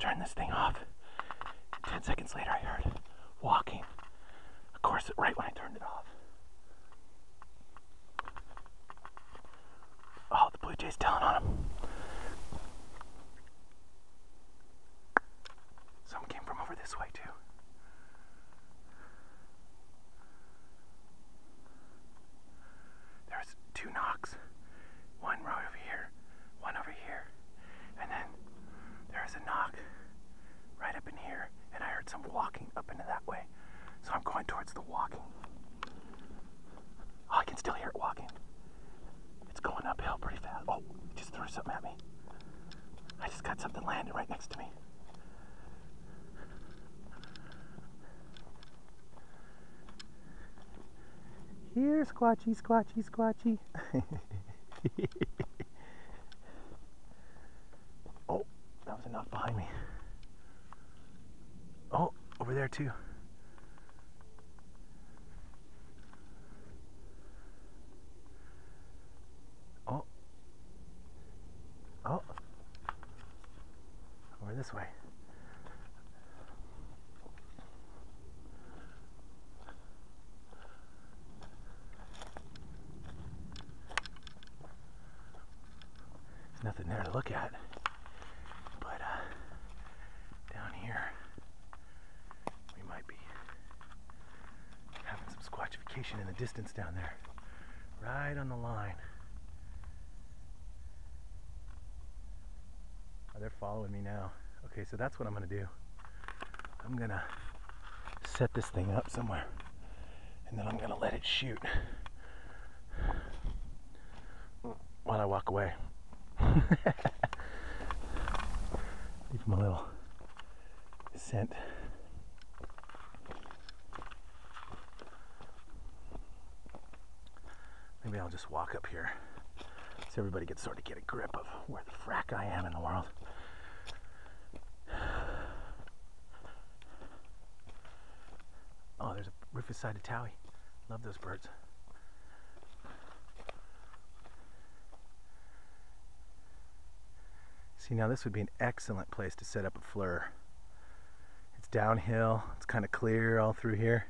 turned this thing off. 10 seconds later I heard walking. Of course, right when I turned it off. Oh, the blue jay's telling on him. Someone came from over this way too. There's 2 knocks. One right over here, one over here. And then there's a knock right up in here. And I heard some walking up into that way. So I'm going towards the walking. Oh, I can still hear it walking. It's going uphill pretty fast. Oh, it just threw something at me. I just got something landed right next to me. Here, squatchy, squatchy, squatchy. Oh, that was a knock behind me. Oh, over there too. Oh. Oh. Over this way. There's nothing there to look at. But down here we might be having some squatchification in the distance down there. Right on the line. Oh, they're following me now. Okay, so that's what I'm gonna do. I'm gonna set this thing up somewhere and then I'm gonna let it shoot while I walk away. Leave him a little scent. Maybe I'll just walk up here so everybody can sort of get a grip of where the frack I am in the world. Oh, there's a Rufus-sided towhee. Love those birds. See, now this would be an excellent place to set up a FLIR. It's downhill, it's kind of clear all through here.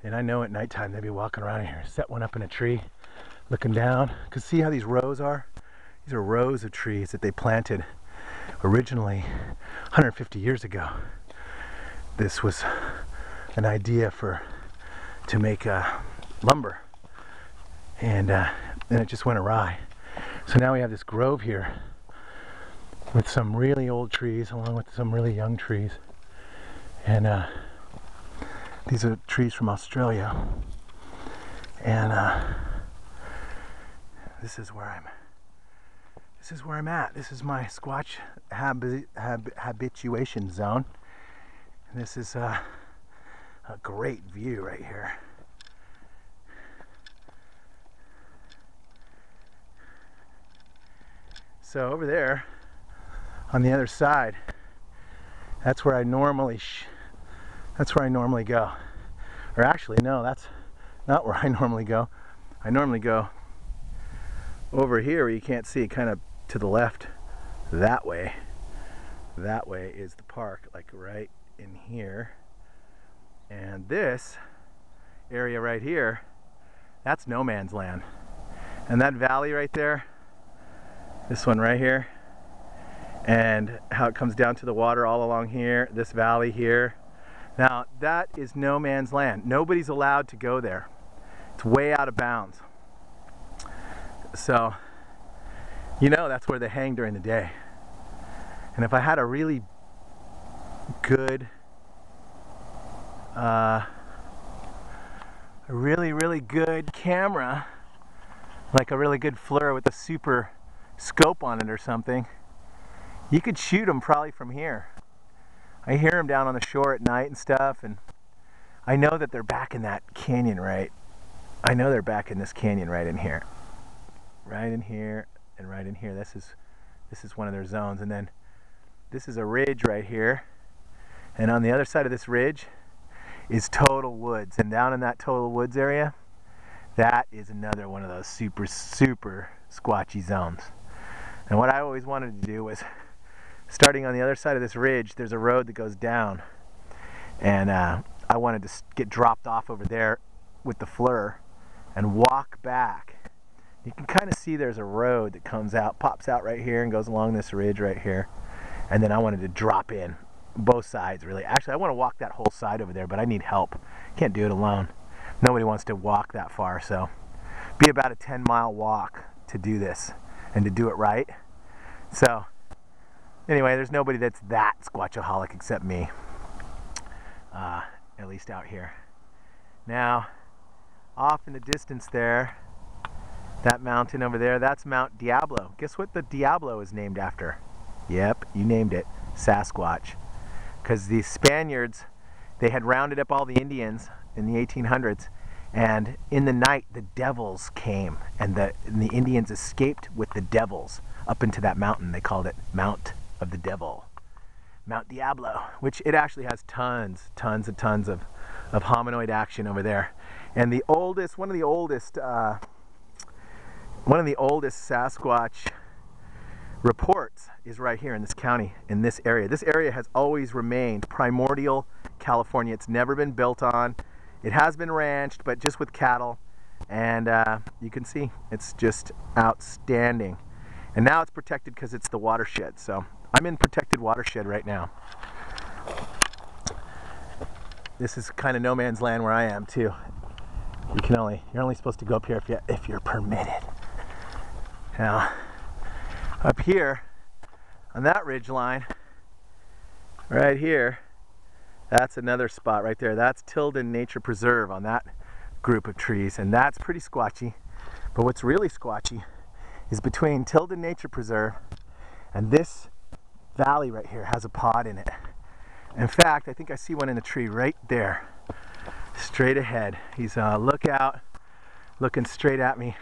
And I know at nighttime they'd be walking around in here. Set one up in a tree, looking down. Because see how these rows are? These are rows of trees that they planted originally 150 years ago. This was an idea to make lumber. And then it just went awry. So now we have this grove here with some really old trees along with some really young trees. And these are trees from Australia. And this is where I'm at. This is my squatch habituation zone. And this is a great view right here. So over there on the other side, that's where I normally go. Or actually, no, that's not where I normally go. I normally go over here where you can't see, kind of to the left, that way. That way is the park, like right in here. And this area right here, that's no man's land. And that valley right there, this one right here, and how it comes down to the water all along here, this valley here. Now that is no man's land. Nobody's allowed to go there. It's way out of bounds. So, you know, that's where they hang during the day. And if I had a really good, a really good camera, like a really good FLIR with a super scope on it or something, you could shoot them probably from here. I hear them down on the shore at night and stuff, and I know that they're back in that canyon, right? I know they're back in this canyon right in here. Right in here and right in here. This is one of their zones. And then this is a ridge right here. And on the other side of this ridge is total woods. And down in that total woods area, that is another one of those super squatchy zones. And what I always wanted to do was starting on the other side of this ridge, there's a road that goes down. And I wanted to get dropped off over there with the fleur and walk back. You can kind of see there's a road that comes out, pops out right here and goes along this ridge right here. And then I wanted to drop in both sides, really. Actually, I want to walk that whole side over there, but I need help. Can't do it alone. Nobody wants to walk that far, so be about a 10-mile walk to do this and to do it right. So anyway, there's nobody that's that squatchaholic except me, at least out here. Now, off in the distance there, that mountain over there, that's Mount Diablo. Guess what the Diablo is named after? Yep, you named it, Sasquatch. Because the Spaniards, they had rounded up all the Indians in the 1800s, and in the night the devils came, and the Indians escaped with the devils up into that mountain. They called it Mount of the Devil, Mount Diablo, which it actually has tons and tons of hominoid action over there. And the oldest, one of the oldest Sasquatch reports is right here in this county, in this area. This area has always remained primordial California. It's never been built on. It has been ranched, but just with cattle. And you can see it's just outstanding. And now it's protected because it's the watershed. So I'm in protected watershed right now. This is kind of no man's land where I am too. You're only supposed to go up here if you're permitted. Now, up here on that ridge line, right here, that's another spot right there. That's Tilden Nature Preserve on that group of trees, and that's pretty squatchy. But what's really squatchy is between Tilden Nature Preserve and this valley right here has a pod in it. In fact, I think I see one in the tree right there, straight ahead. He's looking straight at me.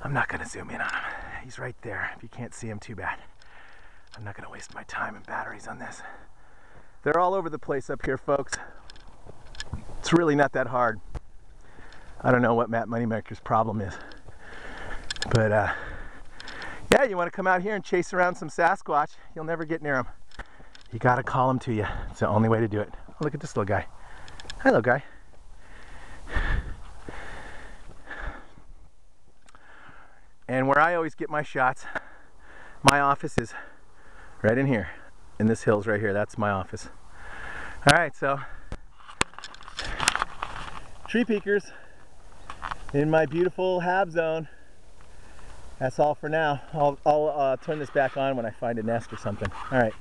I'm not gonna zoom in on him. He's right there. If you can't see him, too bad. I'm not gonna waste my time and batteries on this. They're all over the place up here, folks. It's really not that hard. I don't know what Matt Moneymaker's problem is. But yeah, you wanna come out here and chase around some Sasquatch, you'll never get near them. You gotta call them to you. It's the only way to do it. Oh, look at this little guy. Hi, little guy. And where I always get my shots, my office is right in here, in this hills right here. That's my office. All right, so tree peekers in my beautiful hab zone. That's all for now. I'll turn this back on when I find a nest or something. All right, later.